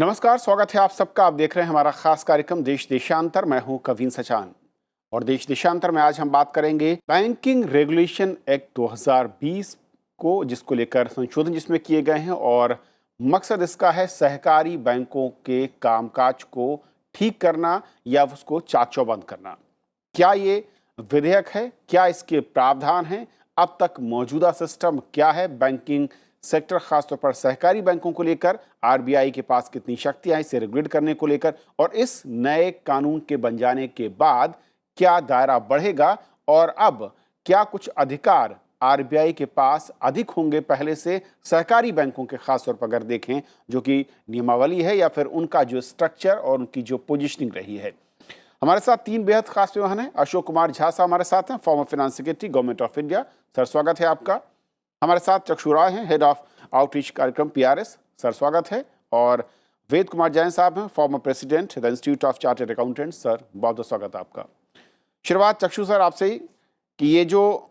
नमस्कार, स्वागत है आप सबका। आप देख रहे हैं हमारा खास कार्यक्रम देश देशांतर। मैं हूं कवीन सचान और देश देशांतर में आज हम बात करेंगे बैंकिंग रेगुलेशन एक्ट 2020 को, जिसको लेकर संशोधन जिसमें किए गए हैं और मकसद इसका है सहकारी बैंकों के कामकाज को ठीक करना या उसको चाक चौबंद करना। क्या ये विधेयक है? क्या इसके प्रावधान हैं? अब तक मौजूदा सिस्टम क्या है? बैंकिंग सेक्टर खासतौर पर सहकारी बैंकों को लेकर आरबीआई के पास कितनी शक्तियां हैं इसे रेगुलेट करने को लेकर, और इस नए कानून के बन जाने के बाद क्या दायरा बढ़ेगा और अब क्या कुछ अधिकार आरबीआई के पास अधिक होंगे पहले से सहकारी बैंकों के, खासतौर पर अगर देखें जो कि नियमावली है या फिर उनका जो स्ट्रक्चर और उनकी जो पोजिशनिंग रही है। हमारे साथ तीन बेहद खास मेहमान हैं। अशोक कुमार झा साहब हमारे साथ हैं, former finance secretary government of India. Sir, स्वागत है आपका। हमारे साथ चक्षु राय हैं, हेड ऑफ आउटरीच कार्यक्रम पीआरएस। सर, स्वागत है। और वेद कुमार जैन साहब हैं, former president the institute of chartered accountant. Sir, बहुत बहुत स्वागत है आपका। शुरुआत चक्षु सर आपसे ही कि ये जो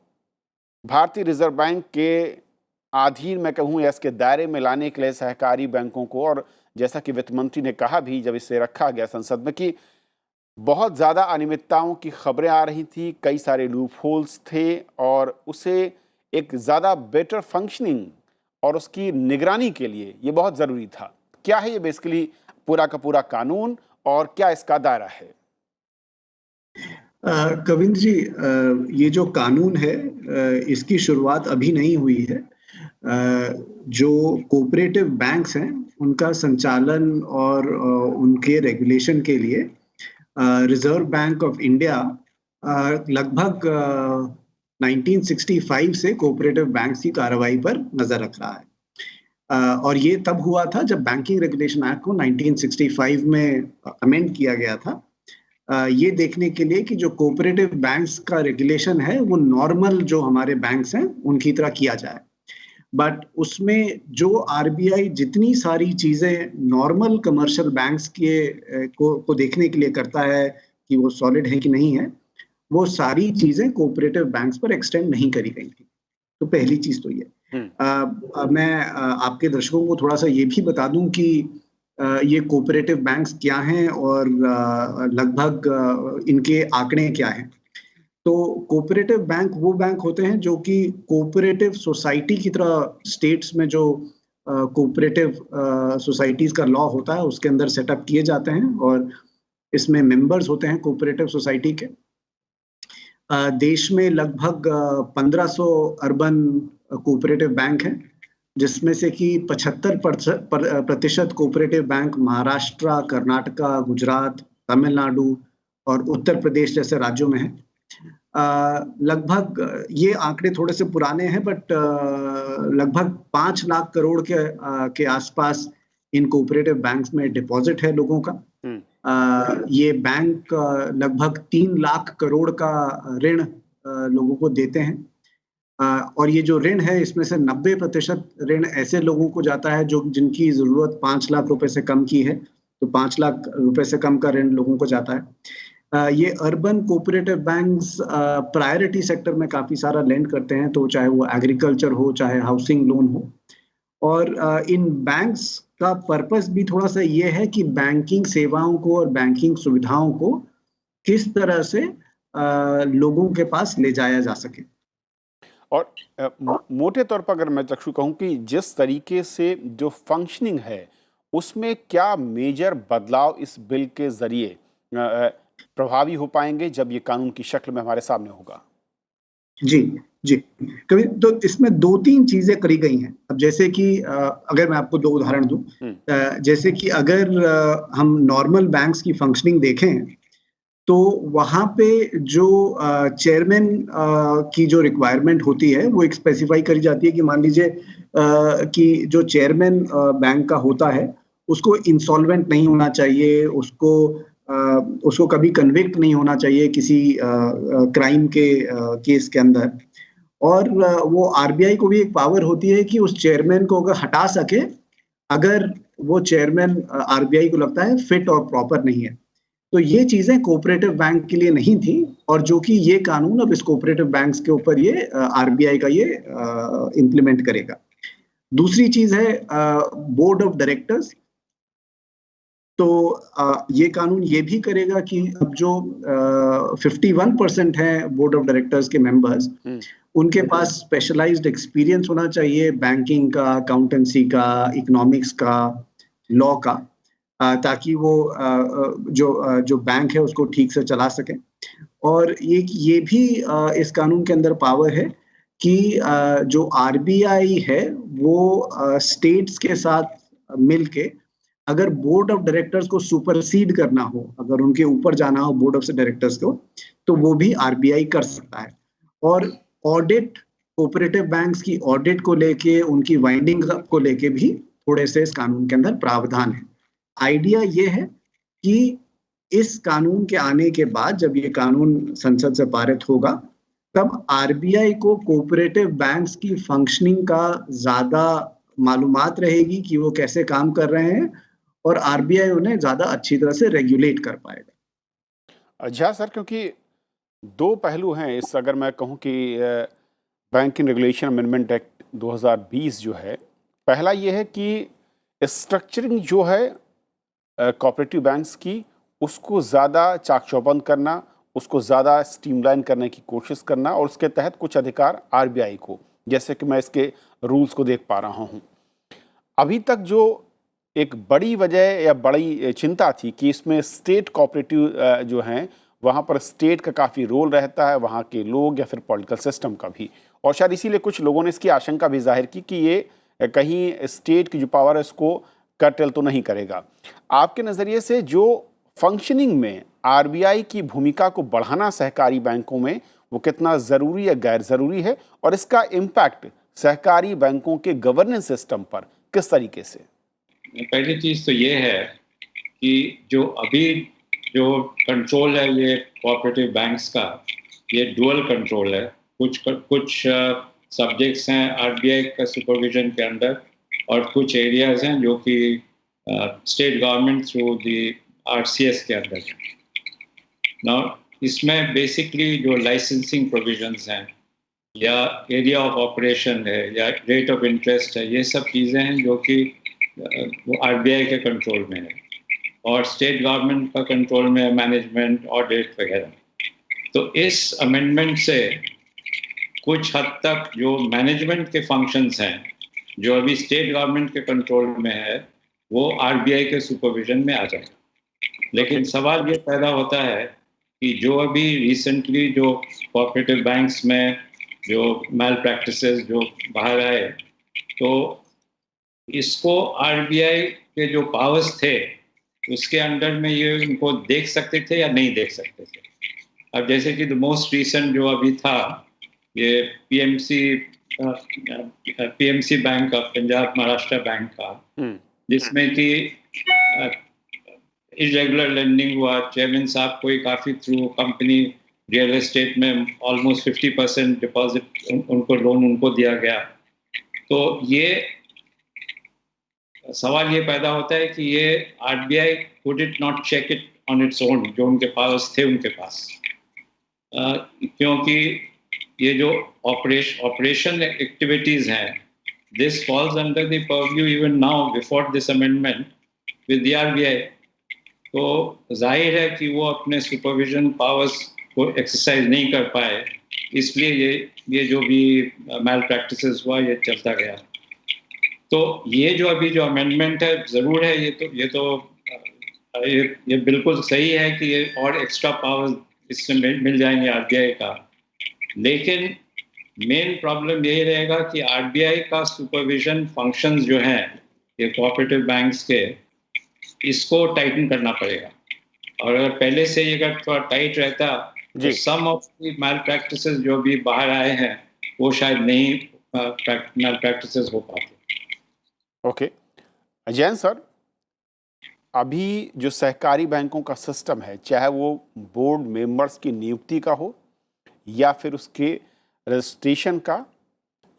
भारतीय रिजर्व बैंक के अधीन मैं कहूँ या इसके दायरे में लाने के लिए सहकारी बैंकों को, और जैसा कि वित्त मंत्री ने कहा भी जब इसे रखा गया संसद में कि बहुत ज़्यादा अनियमितताओं की खबरें आ रही थी, कई सारे लूप होल्स थे और उसे एक ज़्यादा बेटर फंक्शनिंग और उसकी निगरानी के लिए ये बहुत ज़रूरी था। क्या है ये बेसिकली पूरा का पूरा कानून और क्या इसका दायरा है? कविंद्र जी, ये जो कानून है इसकी शुरुआत अभी नहीं हुई है। जो कोऑपरेटिव बैंक्स हैं उनका संचालन और उनके रेगुलेशन के लिए रिजर्व बैंक ऑफ इंडिया लगभग 1965 से कोऑपरेटिव बैंक्स की कार्रवाई पर नजर रख रहा है। और ये तब हुआ था जब बैंकिंग रेगुलेशन एक्ट को 1965 में अमेंड किया गया था, ये देखने के लिए कि जो कोऑपरेटिव बैंक्स का रेगुलेशन है वो नॉर्मल जो हमारे बैंक्स हैं उनकी तरह किया जाए। बट उसमें जो आरबीआई जितनी सारी चीजें नॉर्मल कमर्शियल बैंक्स के को देखने के लिए करता है कि वो सॉलिड है कि नहीं है, वो सारी चीजें कोऑपरेटिव बैंक्स पर एक्सटेंड नहीं करी गई थी। तो पहली चीज तो ये मैं आपके दर्शकों को थोड़ा सा ये भी बता दूं कि ये कोऑपरेटिव बैंक्स क्या हैं और लगभग इनके आंकड़े क्या हैं। तो कोऑपरेटिव बैंक वो बैंक होते हैं जो कि कोऑपरेटिव सोसाइटी की तरह स्टेट्स में जो कोऑपरेटिव सोसाइटीज का लॉ होता है उसके अंदर सेटअप किए जाते हैं और इसमें मेंबर्स होते हैं कोऑपरेटिव सोसाइटी के। देश में लगभग 1500 अर्बन कोऑपरेटिव बैंक हैं, जिसमें से कि 75% कोऑपरेटिव बैंक महाराष्ट्र, कर्नाटका, गुजरात, तमिलनाडु और उत्तर प्रदेश जैसे राज्यों में है। लगभग ये आंकड़े थोड़े से पुराने हैं, बट लगभग 5 लाख करोड़ के आसपास इन कोऑपरेटिव बैंक्स में डिपॉजिट है लोगों का। ये बैंक लगभग 3 लाख करोड़ का ऋण लोगों को देते हैं। और ये जो ऋण है इसमें से 90% ऋण ऐसे लोगों को जाता है जो जिनकी जरूरत 5 लाख रुपए से कम की है, तो 5 लाख रुपए से कम का ऋण लोगों को जाता है। ये urban cooperative banks priority sector में काफी सारा लेंड करते हैं, तो चाहे वो एग्रीकल्चर हो चाहे हाउसिंग लोन हो। और इन बैंक्स का पर्पस भी थोड़ा सा ये है कि बैंकिंग सेवाओं को और बैंकिंग सुविधाओं को किस तरह से लोगों के पास ले जाया जा सके। और मोटे तौर पर अगर मैं चक्षु कहूँ कि जिस तरीके से जो फंक्शनिंग है उसमें क्या मेजर बदलाव इस बिल के जरिए प्रभावी हो पाएंगे जब ये कानून की शक्ल में हमारे सामने होगा? जी जी, कभी तो इसमें 2-3 चीजें करी गई हैं। अब जैसे कि अगर मैं आपको 2 उदाहरण दूं, जैसे कि अगर हम नॉर्मल बैंक्स की फंक्शनिंग देखें तो वहां पे जो चेयरमैन की जो रिक्वायरमेंट होती है वो एक स्पेसिफाई करी जाती है कि मान लीजिए कि जो चेयरमैन बैंक का होता है उसको इंसॉल्वेंट नहीं होना चाहिए, उसको कभी कन्विक्ट नहीं होना चाहिए किसी क्राइम के केस के अंदर। और वो आरबीआई को भी एक पावर होती है कि उस चेयरमैन को अगर हटा सके, अगर वो चेयरमैन आरबीआई को लगता है फिट और प्रॉपर नहीं है। तो ये चीजें कोऑपरेटिव बैंक के लिए नहीं थी, और जो कि ये कानून अब इस कोऑपरेटिव बैंक्स के ऊपर ये आरबीआई का ये इम्प्लीमेंट करेगा। दूसरी चीज है बोर्ड ऑफ डायरेक्टर्स। तो ये कानून ये भी करेगा कि अब जो 51% है बोर्ड ऑफ डायरेक्टर्स के मेंबर्स, उनके पास स्पेशलाइज्ड एक्सपीरियंस होना चाहिए बैंकिंग का, अकाउंटेंसी का, इकोनॉमिक्स का, लॉ का, ताकि वो जो बैंक है उसको ठीक से चला सके। और ये भी इस कानून के अंदर पावर है कि जो आरबीआई है वो स्टेट्स के साथ मिलके अगर बोर्ड ऑफ डायरेक्टर्स को सुपरसीड करना हो, अगर उनके ऊपर जाना हो बोर्ड ऑफ डायरेक्टर्स को, तो वो भी आरबीआई कर सकता है। और ऑडिट, कोऑपरेटिव बैंक्स की ऑडिट को लेके, उनकी वाइंडिंग अप को लेके भी थोड़े से इस कानून के अंदर प्रावधान है। आइडिया ये है कि इस कानून के आने के बाद, जब ये कानून संसद से पारित होगा, तब आरबीआई को कोऑपरेटिव बैंक्स की फंक्शनिंग का ज्यादा मालूमात रहेगी कि वो कैसे काम कर रहे हैं, और आरबीआई उन्हें ज्यादा अच्छी तरह से रेगुलेट कर पाएगा। अच्छा सर, क्योंकि दो पहलू हैं इस, अगर मैं कहूं कि बैंकिंग रेगुलेशन अमेंडमेंट एक्ट 2020 जो है, पहला ये है कि स्ट्रक्चरिंग जो है कोऑपरेटिव बैंक्स की, उसको ज़्यादा चाक चौबंद करना, उसको ज़्यादा स्ट्रीमलाइन करने की कोशिश करना, और उसके तहत कुछ अधिकार आरबीआई को, जैसे कि मैं इसके रूल्स को देख पा रहा हूँ। अभी तक जो एक बड़ी वजह या बड़ी चिंता थी कि इसमें स्टेट कोऑपरेटिव जो हैं, वहाँ पर स्टेट का काफ़ी रोल रहता है, वहाँ के लोग या फिर पॉलिटिकल सिस्टम का भी, और शायद इसीलिए कुछ लोगों ने इसकी आशंका भी जाहिर की कि ये कहीं स्टेट की जो पावर है उसको कर्टेल तो नहीं करेगा। आपके नज़रिए से जो फंक्शनिंग में आरबीआई की भूमिका को बढ़ाना सहकारी बैंकों में, वो कितना ज़रूरी या गैर ज़रूरी है, और इसका इम्पैक्ट सहकारी बैंकों के गवर्नेंस सिस्टम पर किस तरीके से? पहली चीज़ तो ये है कि जो अभी जो कंट्रोल है ये कोऑपरेटिव बैंक्स का, ये डुअल कंट्रोल है। कुछ सब्जेक्ट्स हैं आरबीआई का सुपरविजन के अंडर, और कुछ एरियाज हैं जो कि state government through the RCS के अंदर है। नाउ इसमें बेसिकली जो लाइसेंसिंग प्रोविजंस हैं, या एरिया ऑफ ऑपरेशन है, या रेट ऑफ इंटरेस्ट है, ये सब चीज़ें हैं जो कि वो आरबीआई के कंट्रोल में है, और स्टेट गवर्नमेंट का कंट्रोल में है, मैनेजमेंट, ऑडिट वगैरह। तो इस अमेंडमेंट से कुछ हद तक जो मैनेजमेंट के फंक्शंस हैं, जो अभी स्टेट गवर्नमेंट के कंट्रोल में है, वो आरबीआई के सुपरविजन में आ जाएगा। लेकिन सवाल ये पैदा होता है कि जो अभी रिसेंटली जो कोऑपरेटिव बैंक्स में जो मैल प्रैक्टिसेस जो बाहर आए, तो इसको आरबीआई के जो पावर्स थे उसके अंडर में ये इनको देख सकते थे या नहीं देख सकते थे। अब जैसे कि द मोस्ट रिसेंट जो अभी था, ये पीएमसी बैंक का, पंजाब महाराष्ट्र बैंक का, जिसमें कि इरेगुलर लेंडिंग हुआ। चेयरमैन साहब को काफ़ी थ्रू कंपनी रियल एस्टेट में ऑलमोस्ट 50% डिपॉजिट उनको लोन उनको दिया गया। तो ये सवाल ये पैदा होता है कि ये RBI could it not check it on its own, जो उनके पास थे उनके पास, क्योंकि ये जो ऑपरेशन एक्टिविटीज़ हैं, this falls under the purview even now before this amendment with the RBI. तो जाहिर है कि वो अपने सुपरविजन पावर्स को एक्सरसाइज नहीं कर पाए, इसलिए ये जो भी मैल प्रैक्टिसेस हुआ ये चलता गया। तो ये जो अभी जो अमेंडमेंट है, ज़रूर है, ये बिल्कुल सही है कि ये और एक्स्ट्रा पावर्स इससे मिल जाएंगे आरबीआई का। लेकिन मेन प्रॉब्लम यही रहेगा कि आरबीआई का सुपरविजन फंक्शंस जो हैं ये कोऑपरेटिव बैंक्स के, इसको टाइटन करना पड़ेगा। और अगर पहले से ये अगर थोड़ा टाइट रहता, तो सम ऑफ द मैल प्रैक्टिसेस जो भी बाहर आए हैं वो शायद नहीं मैल प्रैक्टिसेस हो पाते। ओके जैन सर, अभी जो सहकारी बैंकों का सिस्टम है, चाहे वो बोर्ड मेंबर्स की नियुक्ति का हो, या फिर उसके रजिस्ट्रेशन का,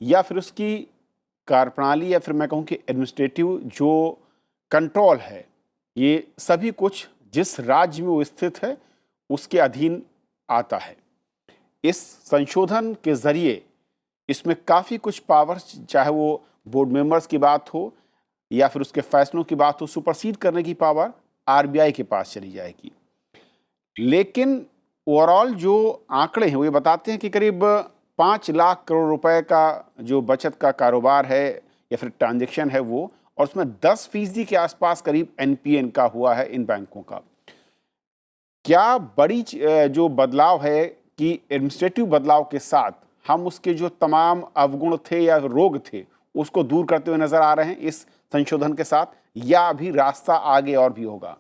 या फिर उसकी कार्यप्रणाली, या फिर मैं कहूँ कि एडमिनिस्ट्रेटिव जो कंट्रोल है, ये सभी कुछ जिस राज्य में वो स्थित है उसके अधीन आता है। इस संशोधन के ज़रिए इसमें काफ़ी कुछ पावर्स, चाहे वो बोर्ड मेंबर्स की बात हो या फिर उसके फैसलों की बात हो, सुपरसीड करने की पावर आरबीआई के पास चली जाएगी। लेकिन ओवरऑल जो आंकड़े हैं वो ये बताते हैं कि करीब 5 लाख करोड़ रुपए का जो बचत का कारोबार है या फिर ट्रांजैक्शन है वो, और उसमें 10% के आसपास करीब एनपीए का हुआ है इन बैंकों का। क्या बड़ी जो बदलाव है कि एडमिनिस्ट्रेटिव बदलाव के साथ हम उसके जो तमाम अवगुण थे या रोग थे उसको दूर करते हुए नजर आ रहे हैं इस संशोधन के साथ, या अभी रास्ता आगे और भी होगा?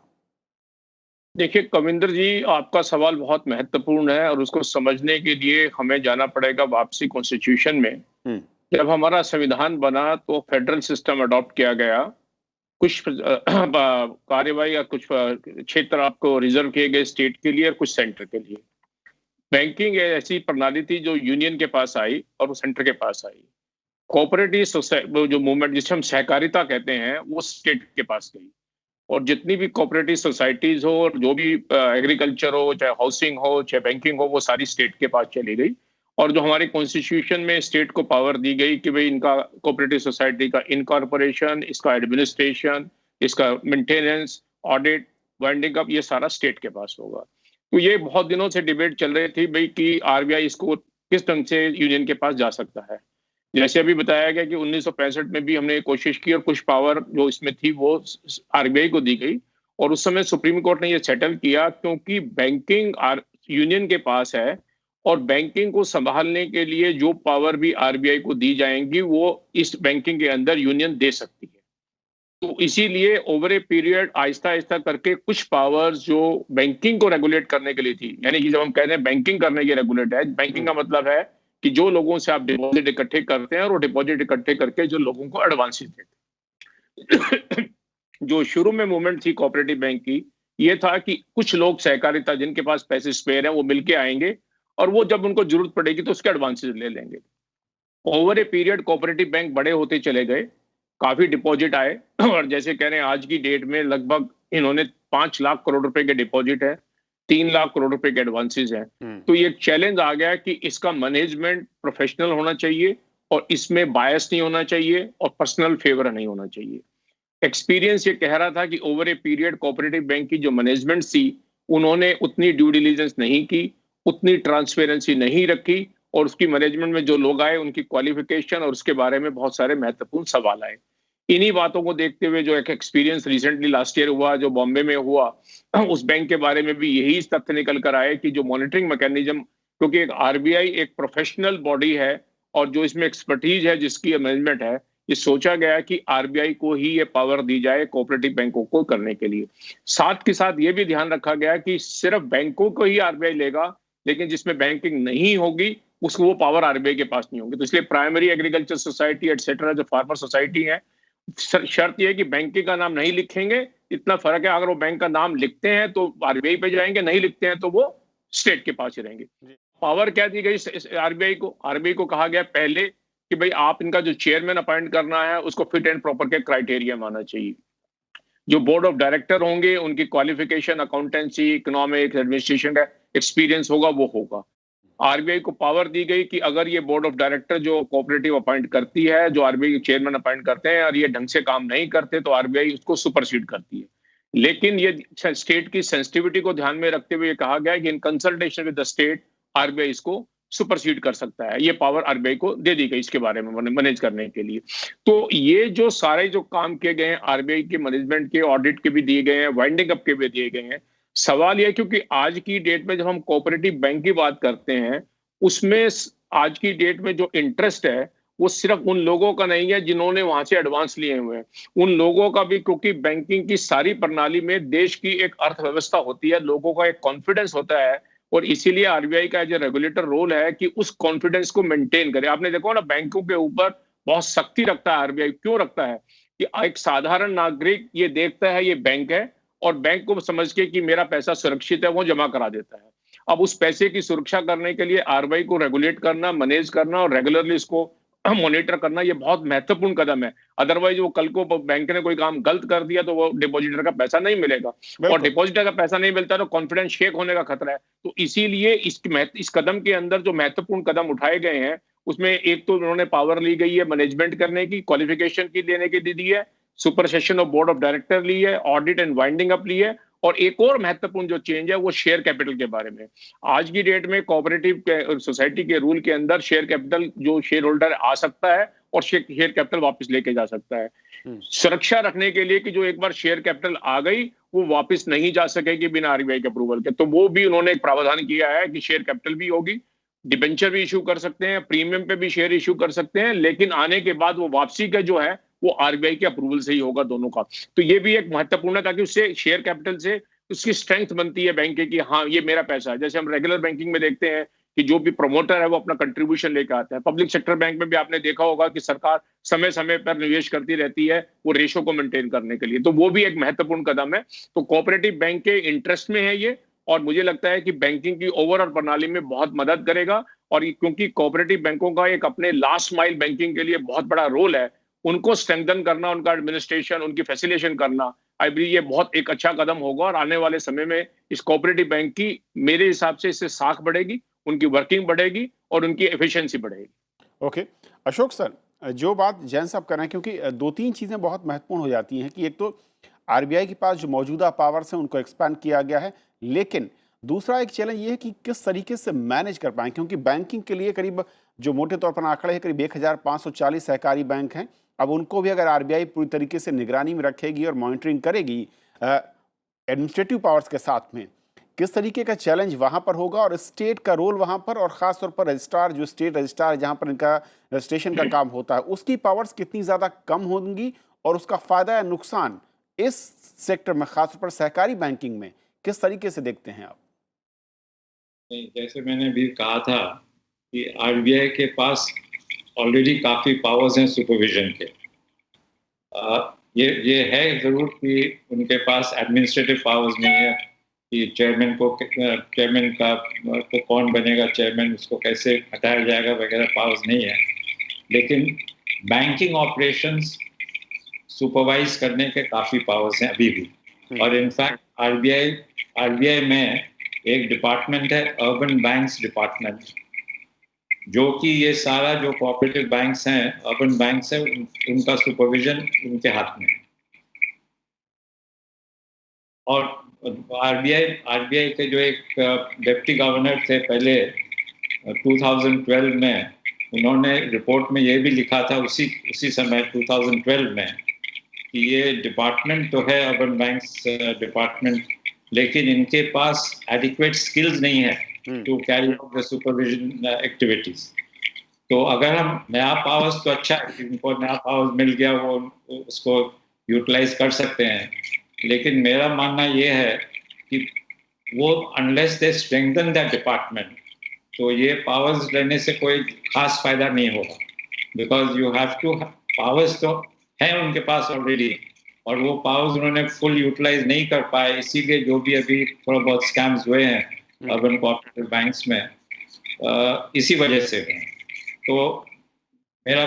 देखिए कविंदर जी, आपका सवाल बहुत महत्वपूर्ण है और उसको समझने के लिए हमें जाना पड़ेगा वापसी कॉन्स्टिट्यूशन में। जब हमारा संविधान बना तो फेडरल सिस्टम अडॉप्ट किया गया। कुछ कार्यवाही या कुछ क्षेत्र आपको रिजर्व किए गए स्टेट के लिए और कुछ सेंटर के लिए। बैंकिंग ऐसी प्रणाली थी जो यूनियन के पास आई और वो सेंटर के पास आई। कोऑपरेटिव सोसाइटी जो मूवमेंट जिसे हम सहकारिता कहते हैं वो स्टेट के पास गई, और जितनी भी कोऑपरेटिव सोसाइटीज हो और जो भी एग्रीकल्चर हो, चाहे हाउसिंग हो, चाहे बैंकिंग हो, वो सारी स्टेट के पास चली गई। और जो हमारे कॉन्स्टिट्यूशन में स्टेट को पावर दी गई कि भाई इनका कोऑपरेटिव सोसाइटी का इनकॉर्पोरेशन, इसका एडमिनिस्ट्रेशन, इसका मेंटेनेंस, ऑडिट, वाइंडिंग अप, ये सारा स्टेट के पास होगा। तो ये बहुत दिनों से डिबेट चल रही थी भाई कि आरबीआई इसको किस ढंग से यूनियन के पास जा सकता है। जैसे अभी बताया गया कि 1965 में भी हमने कोशिश की और कुछ पावर जो इसमें थी वो आरबीआई को दी गई, और उस समय सुप्रीम कोर्ट ने ये सेटल किया क्योंकि बैंकिंग यूनियन के पास है और बैंकिंग को संभालने के लिए जो पावर भी आरबीआई को दी जाएंगी वो इस बैंकिंग के अंदर यूनियन दे सकती है। तो इसीलिए over a period Aahista Aahista करके कुछ पावर्स जो बैंकिंग को रेगुलेट करने के लिए थी, यानी कि जब हम कह रहे हैं बैंकिंग करने की रेगुलेट है, बैंकिंग का मतलब है कि जो लोगों से आप डिपॉजिट इकट्ठे करते हैं और वो डिपॉजिट इकट्ठे करके जो लोगों को एडवांसेस देते। जो शुरू में मूवमेंट थी कोऑपरेटिव बैंक की, ये था कि कुछ लोग सहकारिता जिनके पास पैसे स्पेयर हैं वो मिलके आएंगे और वो जब उनको जरूरत पड़ेगी तो उसके एडवांसेस ले लेंगे। Over a period cooperative bank बड़े होते चले गए, काफी डिपॉजिट आए, और जैसे कह रहे हैं आज की डेट में लगभग इन्होंने 5 लाख करोड़ रुपए के डिपॉजिट है, 3 लाख करोड़ रुपए के एडवांसेस हैं। तो ये एक चैलेंज आ गया कि इसका मैनेजमेंट प्रोफेशनल होना चाहिए और इसमें बायस नहीं होना चाहिए और पर्सनल फेवर नहीं होना चाहिए। एक्सपीरियंस ये कह रहा था कि over a period cooperative bank की जो मैनेजमेंट थी उन्होंने उतनी ड्यू डिलीजेंस नहीं की, उतनी ट्रांसपेरेंसी नहीं रखी, और उसकी मैनेजमेंट में जो लोग आए उनकी क्वालिफिकेशन और उसके बारे में बहुत सारे महत्वपूर्ण सवाल आए। इन्हीं बातों को देखते हुए जो एक एक्सपीरियंस रिसेंटली लास्ट ईयर हुआ जो बॉम्बे में हुआ, उस बैंक के बारे में भी यही तथ्य निकल कर आए कि जो मॉनिटरिंग मैकेनिज्म, क्योंकि एक आरबीआई एक प्रोफेशनल बॉडी है और जो इसमें एक्सपर्टीज है जिसकी मैनेजमेंट है, ये सोचा गया कि आरबीआई को ही ये पावर दी जाए कोऑपरेटिव बैंकों को करने के लिए। साथ के साथ ये भी ध्यान रखा गया कि सिर्फ बैंकों को ही आरबीआई लेगा, लेकिन जिसमें बैंकिंग नहीं होगी उसको वो पावर आरबीआई के पास नहीं होगी। तो इसलिए प्राइमरी एग्रीकल्चर सोसाइटी एटसेट्रा जो फार्मर सोसाइटी है, शर्त यह है कि बैंकिंग का नाम नहीं लिखेंगे। इतना फर्क है, अगर वो बैंक का नाम लिखते हैं तो आरबीआई पे जाएंगे, नहीं लिखते हैं तो वो स्टेट के पास ही रहेंगे। पावर क्या दी गई आरबीआई को? आरबीआई को कहा गया पहले कि भाई आप इनका जो चेयरमैन अपॉइंट करना है उसको फिट एंड प्रॉपर के क्राइटेरिया मानना चाहिए। जो बोर्ड ऑफ डायरेक्टर होंगे उनकी क्वालिफिकेशन, अकाउंटेंसी, इकोनॉमिक्स, एडमिनिस्ट्रेशन का एक्सपीरियंस होगा, वो होगा। आरबीआई को पावर दी गई कि अगर ये बोर्ड ऑफ डायरेक्टर जो कोऑपरेटिव अपॉइंट करती है, जो आरबीआई के चेयरमैन अपॉइंट करते हैं, और ये ढंग से काम नहीं करते तो आरबीआई उसको सुपरसीड करती है। लेकिन ये स्टेट की सेंसिटिविटी को ध्यान में रखते हुए कहा गया कि in consultation with the state RBI इसको सुपरसीड कर सकता है। ये पावर आरबीआई को दे दी गई इसके बारे में मैनेज करने के लिए। तो ये जो सारे जो काम किए गए हैं आरबीआई के मैनेजमेंट के, ऑडिट के भी दिए गए हैं, वाइंडिंग अप के भी दिए गए हैं। सवाल यह क्योंकि आज की डेट में जब हम कोऑपरेटिव बैंक की बात करते हैं उसमें आज की डेट में जो इंटरेस्ट है वो सिर्फ उन लोगों का नहीं है जिन्होंने वहां से एडवांस लिए हुए हैं, उन लोगों का भी, क्योंकि बैंकिंग की सारी प्रणाली में देश की एक अर्थव्यवस्था होती है, लोगों का एक कॉन्फिडेंस होता है, और इसीलिए आरबीआई का जो रेगुलेटर रोल है कि उस कॉन्फिडेंस को मेंटेन करे। आपने देखो ना, बैंकों के ऊपर बहुत सख्ती रखता है आरबीआई। क्यों रखता है? कि एक साधारण नागरिक ये देखता है ये बैंक है और बैंक को समझ के कि मेरा पैसा सुरक्षित है वो जमा करा देता है। अब उस पैसे की सुरक्षा करने के लिए आरबीआई को रेगुलेट करना, मैनेज करना और रेगुलरली इसको मॉनिटर करना, ये बहुत महत्वपूर्ण कदम है। अदरवाइज वो कल को बैंक ने कोई काम गलत कर दिया तो वो डिपॉजिटर का पैसा नहीं मिलेगा, और डिपॉजिटर का पैसा नहीं मिलता तो कॉन्फिडेंस शेक होने का खतरा है। तो इसीलिए इस कदम के अंदर जो महत्वपूर्ण कदम उठाए गए हैं उसमें एक तो उन्होंने पावर ली गई है मैनेजमेंट करने की, क्वालिफिकेशन की लेने की दी है। सुपरसेशन ऑफ बोर्ड ऑफ डायरेक्टर ली है, ऑडिट एंड वाइंडिंग अप ली है, और एक और महत्वपूर्ण जो चेंज है वो शेयर कैपिटल के बारे में। आज की डेट में कोऑपरेटिव सोसाइटी के रूल के अंदर शेयर कैपिटल जो शेयर होल्डर आ सकता है और शेयर कैपिटल वापस लेके जा सकता है, सुरक्षा रखने के लिए कि जो एक बार शेयर कैपिटल आ गई वो वापस नहीं जा सकेगी बिना आरबीआई के अप्रूवल के। तो वो भी उन्होंने एक प्रावधान किया है कि शेयर कैपिटल भी होगी, डिबेंचर भी इशू कर सकते हैं, प्रीमियम पे भी शेयर इशू कर सकते हैं, लेकिन आने के बाद वो वापसी का जो है वो आरबीआई के अप्रूवल से ही होगा दोनों का। तो ये भी एक महत्वपूर्ण है, ताकि उससे शेयर कैपिटल से उसकी स्ट्रेंथ बनती है बैंक की, हाँ ये मेरा पैसा है। जैसे हम रेगुलर बैंकिंग में देखते हैं कि जो भी प्रमोटर है वो अपना कंट्रीब्यूशन लेकर आता है। पब्लिक सेक्टर बैंक में भी आपने देखा होगा कि सरकार समय समय पर निवेश करती रहती है वो रेशो को मेंटेन करने के लिए, तो वो भी एक महत्वपूर्ण कदम है। तो कोऑपरेटिव बैंक के इंटरेस्ट में है ये, और मुझे लगता है कि बैंकिंग की ओवरऑल प्रणाली में बहुत मदद करेगा। और क्योंकि कोऑपरेटिव बैंकों का एक अपने लास्ट माइल बैंकिंग के लिए बहुत बड़ा रोल है, उनको स्ट्रेंथन करना, उनका एडमिनिस्ट्रेशन, उनकी फैसिलिटेशन करना, आई बिलीव ये बहुत एक अच्छा कदम होगा। और आने वाले समय में इस कोऑपरेटिव बैंक की मेरे हिसाब से इससे साख बढ़ेगी, उनकी वर्किंग बढ़ेगी और उनकी एफिशिएंसी बढ़ेगी। ओके अशोक सर, जो बात जैन साहब कर रहे हैं, क्योंकि दो तीन चीज़ें बहुत महत्वपूर्ण हो जाती हैं कि एक तो आरबीआई के पास जो मौजूदा पावर्स हैं उनको एक्सपैंड किया गया है, लेकिन दूसरा एक चैलेंज ये है कि किस तरीके से मैनेज कर पाएं, क्योंकि बैंकिंग के लिए करीब जो मोटे तौर पर आंकड़े हैं करीब 1540 सहकारी बैंक हैं। अब उनको भी अगर आरबीआई पूरी तरीके से निगरानी में रखेगी और मॉनिटरिंग करेगी एडमिनिस्ट्रेटिव पावर्स के साथ में, किस तरीके का चैलेंज वहां पर होगा और स्टेट का रोल वहां पर, और खास तौर पर रजिस्ट्रार जो स्टेट रजिस्ट्रार जहां पर इनका रजिस्ट्रेशन का काम होता है उसकी पावर्स कितनी ज़्यादा कम होंगी और उसका फायदा या नुकसान इस सेक्टर में खासतौर पर सहकारी बैंकिंग में किस तरीके से देखते हैं आप? जैसे मैंने भी कहा था कि आरबीआई के पास ऑलरेडी काफ़ी पावर्स हैं सुपरविजन के। ये है ज़रूर कि उनके पास एडमिनिस्ट्रेटिव पावर्स नहीं है कि चेयरमैन को कौन बनेगा चेयरमैन, उसको कैसे हटाया जाएगा वगैरह पावर्स नहीं है, लेकिन बैंकिंग ऑपरेशंस सुपरवाइज करने के काफ़ी पावर्स हैं अभी भी। और इनफैक्ट आरबीआई में एक डिपार्टमेंट है अर्बन बैंक्स डिपार्टमेंट, जो कि ये सारा जो कोऑपरेटिव बैंक्स हैं, अर्बन बैंक्स हैं, उनका सुपरविजन उनके हाथ में। और आरबीआई के जो एक डिप्टी गवर्नर थे पहले 2012 में, उन्होंने रिपोर्ट में ये भी लिखा था उसी समय 2012 में कि ये डिपार्टमेंट तो है अर्बन बैंक्स डिपार्टमेंट, लेकिन इनके पास एडिक्वेट स्किल्स नहीं है to carry out the supervision activities. तो अगर हम नया पावर्स, तो अच्छा है कि उनको नया पावर्स मिल गया, वो उसको यूटिलाइज कर सकते हैं, लेकिन मेरा मानना ये है कि वो unless they strengthen that department, तो ये पावर्स लेने से कोई खास फायदा नहीं होगा, because you have to, powers तो हैं उनके पास ऑलरेडी और वो पावर्स उन्होंने फुल यूटिलाइज नहीं कर पाए, इसीलिए जो भी अभी थोड़ा बहुत स्कैम्स हुए हैं अर्बन कोऑपरेटिव बैंक्स में, इसी वजह से हुए। तो मेरा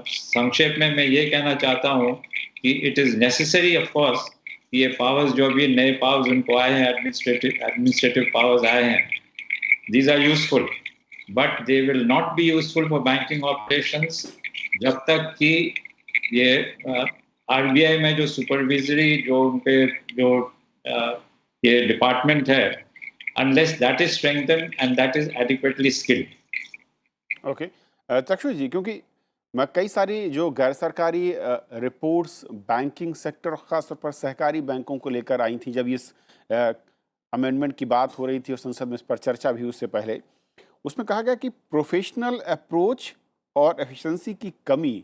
संक्षेप में मैं ये कहना चाहता हूँ कि it is necessary of course, ये पावर्स जो भी नए पावर्स उनको आए हैं, एडमिनिस्ट्रेटिव पावर्स आए हैं, these are useful, but they will not be useful for banking operations जब तक कि ये आरबीआई में जो सुपरविजरी जो उनके जो ये डिपार्टमेंट है, unless that is strengthened and that is adequately skilled. Okay Chakshu ji, क्योंकि मैं कई सारी जो गैर सरकारी रिपोर्ट्स बैंकिंग सेक्टर खासतौर पर सहकारी बैंकों को लेकर आई थी, जब इस अमेंडमेंट की बात हो रही थी और संसद में इस पर चर्चा भी उससे पहले, उसमें कहा गया कि प्रोफेशनल अप्रोच और एफिशिएंसी की कमी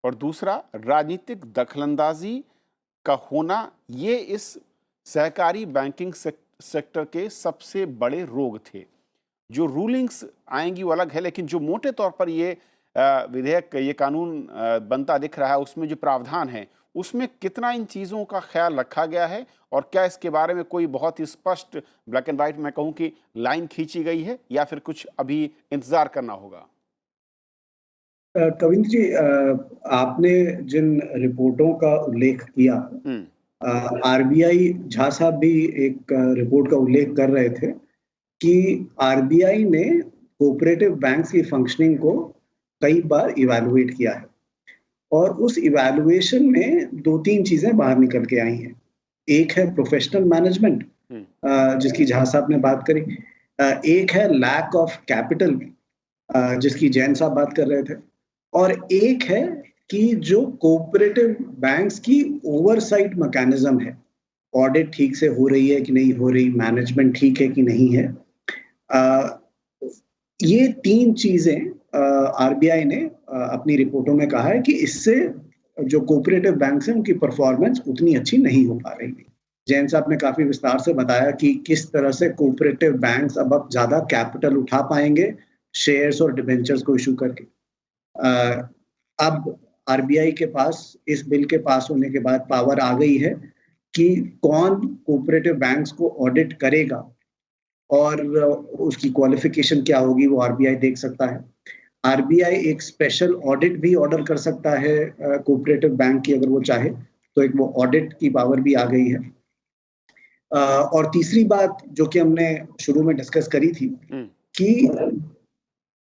और दूसरा राजनीतिक दखलंदाजी का होना, ये इस सहकारी बैंकिंग सेक्टर के सबसे बड़े रोग थे। जो रूलिंग्स आएंगी वो अलग है, लेकिन जो मोटे तौर पर ये विधेयक, ये कानून बनता दिख रहा है, उसमें जो प्रावधान है उसमें कितना इन चीज़ों का ख्याल रखा गया है, और क्या इसके बारे में कोई बहुत ही स्पष्ट ब्लैक एंड वाइट मैं कहूँ कि लाइन खींची गई है, या फिर कुछ अभी इंतज़ार करना होगा? कविंद्र जी, आपने जिन रिपोर्टों का उल्लेख किया, आरबीआई झा साहब भी एक रिपोर्ट का उल्लेख कर रहे थे कि आरबीआई ने कोऑपरेटिव बैंक्स की फंक्शनिंग को कई बार इवैल्यूएट किया है। और उस इवैल्यूएशन में 2-3 चीजें बाहर निकल के आई हैं। एक है प्रोफेशनल मैनेजमेंट, जिसकी जहां साहब ने बात करी। एक है लैक ऑफ कैपिटल, जिसकी जैन साहब बात कर रहे थे, और एक है कि जो कोऑपरेटिव बैंक्स की ओवरसाइट मैकेनिज्म है, ऑडिट ठीक से हो रही है कि नहीं हो रही, मैनेजमेंट ठीक है कि नहीं है। ये 3 चीजें आरबीआई ने अपनी रिपोर्टों में कहा है कि इससे जो कोऑपरेटिव बैंक्स हैं उनकी परफॉर्मेंस उतनी अच्छी नहीं हो पा रही है। जैन साहब ने काफी विस्तार से बताया कि किस तरह से कोऑपरेटिव बैंक्स अब ज्यादा कैपिटल उठा पाएंगे शेयर्स और डिबेंचर्स को इशू करके। अब आरबीआई के पास इस बिल के पास होने के बाद पावर आ गई है कि कौन कोऑपरेटिव बैंक्स को ऑडिट करेगा और उसकी क्वालिफिकेशन क्या होगी वो आरबीआई देख सकता है। आरबीआई एक स्पेशल ऑडिट भी ऑर्डर कर सकता है कोऑपरेटिव बैंक की, अगर वो चाहे तो एक वो ऑडिट की पावर भी आ गई है। और तीसरी बात जो कि हमने शुरू में डिस्कस करी थी कि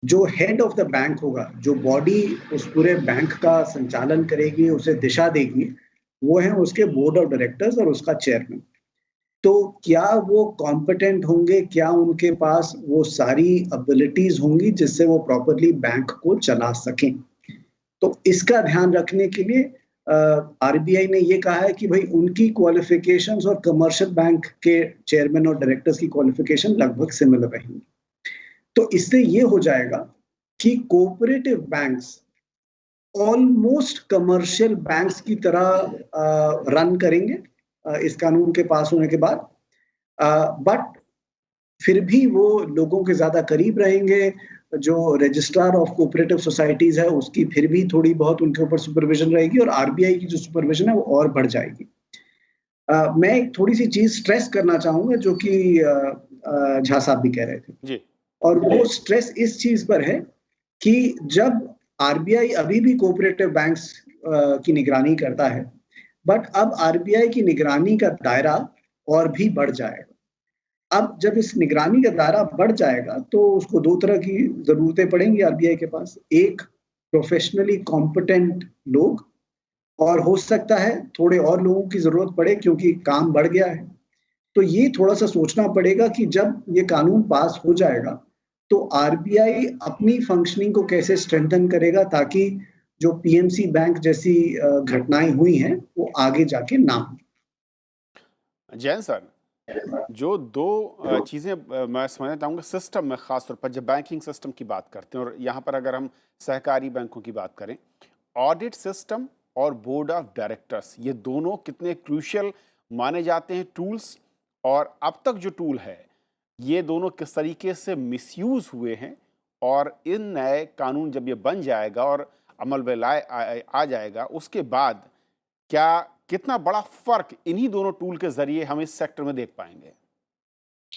जो हेड ऑफ द बैंक होगा, जो बॉडी उस पूरे बैंक का संचालन करेगी, उसे दिशा देगी, वो है उसके बोर्ड ऑफ डायरेक्टर्स और उसका चेयरमैन। तो क्या वो कॉम्पिटेंट होंगे, क्या उनके पास वो सारी एबिलिटीज होंगी जिससे वो प्रॉपर्ली बैंक को चला सकें। तो इसका ध्यान रखने के लिए आरबीआई ने ये कहा है कि भाई उनकी क्वालिफिकेशंस और कमर्शियल बैंक के चेयरमैन और डायरेक्टर्स की क्वालिफिकेशन लगभग सिमिलर रहेंगी। तो इससे ये हो जाएगा कि cooperative banks almost commercial banks की तरह रन करेंगे इस कानून के पास होने के बाद, बट फिर भी वो लोगों के ज्यादा करीब रहेंगे। जो रजिस्ट्रार ऑफ कोऑपरेटिव सोसाइटीज है उसकी फिर भी थोड़ी बहुत उनके ऊपर सुपरविजन रहेगी और आरबीआई की जो सुपरविजन है वो और बढ़ जाएगी। मैं एक थोड़ी सी चीज स्ट्रेस करना चाहूंगा जो कि झा साहब भी कह रहे थे जी। और वो स्ट्रेस इस चीज पर है कि जब आरबीआई अभी भी कोऑपरेटिव बैंक्स की निगरानी करता है, बट अब आरबीआई की निगरानी का दायरा और भी बढ़ जाएगा। अब जब इस निगरानी का दायरा बढ़ जाएगा तो उसको 2 तरह की जरूरतें पड़ेंगी आरबीआई के पास। एक, प्रोफेशनली कॉम्पिटेंट लोग, और हो सकता है थोड़े और लोगों की जरूरत पड़े क्योंकि काम बढ़ गया है। तो ये थोड़ा सा सोचना पड़ेगा कि जब ये कानून पास हो जाएगा तो आरबीआई अपनी फंक्शनिंग को कैसे स्ट्रेंथन करेगा ताकि जो पीएमसी बैंक जैसी घटनाएं हुई हैं वो आगे जाके ना हो। जैन सर, जो 2 चीज़ें मैं समझना चाहूँगा सिस्टम में, ख़ासतौर पर जब बैंकिंग सिस्टम की बात करते हैं, और यहाँ पर अगर हम सहकारी बैंकों की बात करें, ऑडिट सिस्टम और बोर्ड ऑफ डायरेक्टर्स, ये दोनों कितने क्रूशियल माने जाते हैं टूल्स, और अब तक जो टूल है ये दोनों किस तरीके से मिसयूज़ हुए हैं, और इन नए कानून जब ये बन जाएगा और अमल में आ जाएगा उसके बाद क्या कितना बड़ा फर्क इन्हीं दोनों टूल के जरिए हम इस सेक्टर में देख पाएंगे?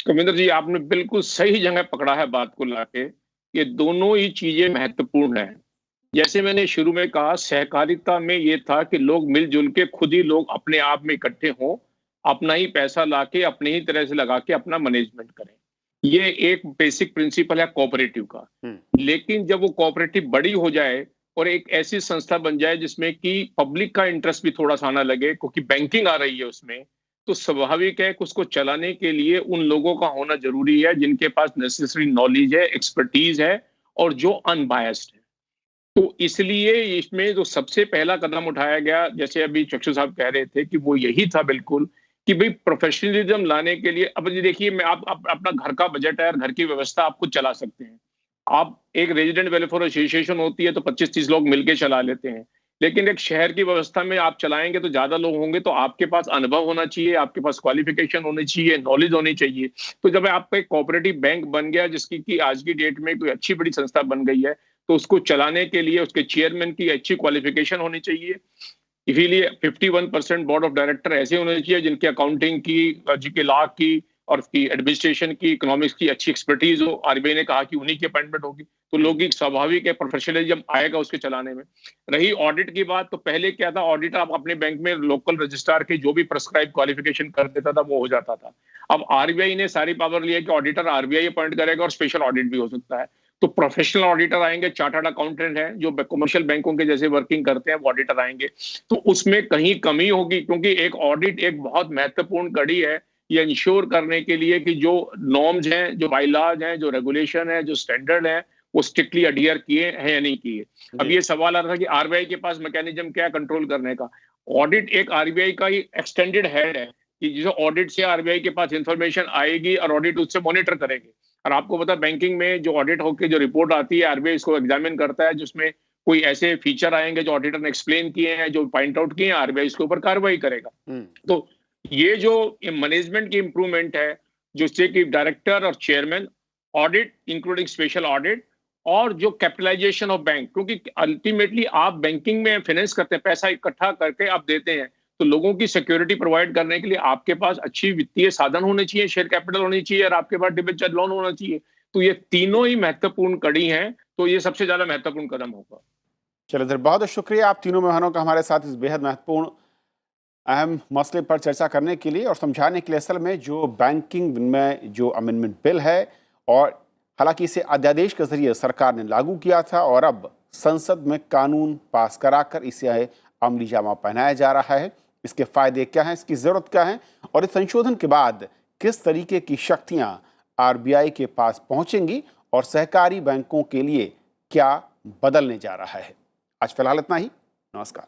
कविंदर जी, आपने बिल्कुल सही जगह पकड़ा है बात को लाके। ये दोनों ही चीजें महत्वपूर्ण हैं। जैसे मैंने शुरू में कहा, सहकारिता में ये था कि लोग मिलजुल के खुद ही लोग अपने आप में इकट्ठे हों, अपना ही पैसा लाके अपने ही तरह से लगा के अपना मैनेजमेंट करें। ये एक बेसिक प्रिंसिपल है कोऑपरेटिव का। लेकिन जब वो कोऑपरेटिव बड़ी हो जाए और एक ऐसी संस्था बन जाए जिसमें कि पब्लिक का इंटरेस्ट भी थोड़ा सा आना लगे, क्योंकि बैंकिंग आ रही है उसमें, तो स्वाभाविक है कि उसको चलाने के लिए उन लोगों का होना जरूरी है जिनके पास नेसेसरी नॉलेज है, एक्सपर्टीज है और जो अनबायस्ड है। तो इसलिए इसमें जो सबसे पहला कदम उठाया गया, जैसे अभी चक्षु साहब कह रहे थे, कि वो यही था बिल्कुल कि भाई प्रोफेशनलिज्म लाने के लिए। अब देखिए, मैं आप अपना घर का बजट है और घर की व्यवस्था आप खुद चला सकते हैं। आप एक रेजिडेंट वेलफेयर एसोसिएशन होती है तो 25-30 लोग मिलकर चला लेते हैं, लेकिन एक शहर की व्यवस्था में आप चलाएंगे तो ज्यादा लोग होंगे, तो आपके पास अनुभव होना चाहिए, आपके पास क्वालिफिकेशन होनी चाहिए, नॉलेज होनी चाहिए। तो जब आपका एक कोऑपरेटिव बैंक बन गया, जिसकी कि आज की डेट में कोई अच्छी बड़ी संस्था बन गई है, तो उसको चलाने के लिए उसके चेयरमैन की अच्छी क्वालिफिकेशन होनी चाहिए। इसीलिए 51% बोर्ड ऑफ डायरेक्टर ऐसे होने चाहिए जिनकी अकाउंटिंग की, जिनके लॉ की और उसकी एडमिनिस्ट्रेशन की, इकोनॉमिक्स की अच्छी एक्सपर्टीज हो। आरबीआई ने कहा कि उन्हीं की अपॉइंटमेंट होगी, तो लोग एक स्वाभाविक है प्रोफेशनलिज्म आएगा उसके चलाने में। रही ऑडिट की बात, तो पहले क्या था, ऑडिट आप अपने बैंक में लोकल रजिस्ट्रार के जो भी प्रिस्क्राइब क्वालिफिकेशन कर देता था वो हो जाता था। अब आरबीआई ने सारी पावर लिया कि ऑडिटर आरबीआई अपॉइंट करेगा और स्पेशल ऑडिट भी हो सकता है। तो प्रोफेशनल ऑडिटर आएंगे, चार्टर्ड अकाउंटेंट है जो कमर्शियल बैंकों के जैसे वर्किंग करते हैं, वो ऑडिटर आएंगे। तो उसमें कहीं कमी होगी, क्योंकि एक ऑडिट एक बहुत महत्वपूर्ण कड़ी है ये इंश्योर करने के लिए कि जो नॉर्म्स हैं, जो बायलॉज हैं, जो रेगुलेशन है, जो स्टैंडर्ड है, वो स्ट्रिक्टली अडियर किए हैं या नहीं किए। अब ये सवाल आ रहा था कि आरबीआई के पास मैकेनिज्म क्या कंट्रोल करने का। ऑडिट एक आरबीआई का ही एक्सटेंडेड हेड है कि जिसे ऑडिट से आरबीआई के पास इंफॉर्मेशन आएगी और ऑडिट उससे मॉनिटर करेंगे। और आपको पता है बैंकिंग में जो ऑडिट होकर जो रिपोर्ट आती है, आरबीआई इसको एग्जामिन करता है, जिसमें कोई ऐसे फीचर आएंगे जो ऑडिटर ने एक्सप्लेन किए हैं, जो पॉइंट आउट किए हैं, आरबीआई इसके ऊपर कार्रवाई करेगा। तो ये जो मैनेजमेंट की इंप्रूवमेंट है, जिससे कि डायरेक्टर और chairman, audit including special audit, और जो कैपिटलाइजेशन ऑफ बैंक, क्योंकि अल्टीमेटली आप बैंकिंग में फाइनेंस करते हैं, पैसा इकट्ठा करके आप देते हैं, तो लोगों की सिक्योरिटी प्रोवाइड करने के लिए आपके पास अच्छी वित्तीय साधन होने चाहिए, शेयर कैपिटल होनी चाहिए, और आपके पास डिबेंचर लोन होना चाहिए। तो ये तीनों ही महत्वपूर्ण कड़ी हैं, तो ये सबसे ज्यादा महत्वपूर्ण कदम होगा। चलिए सर, बहुत बहुत शुक्रिया आप तीनों मेहमानों का हमारे साथ इस बेहद महत्वपूर्ण अहम मसले पर चर्चा करने के लिए और समझाने के लिए। असल में जो बैंकिंग में जो अमेंडमेंट बिल है, और हालांकि इसे अध्यादेश के जरिए सरकार ने लागू किया था और अब संसद में कानून पास कराकर इसे अमली जामा पहनाया जा रहा है। इसके फायदे क्या हैं, इसकी ज़रूरत क्या है, और इस संशोधन के बाद किस तरीके की शक्तियां आरबीआई के पास पहुंचेंगी और सहकारी बैंकों के लिए क्या बदलने जा रहा है। आज फिलहाल इतना ही। नमस्कार।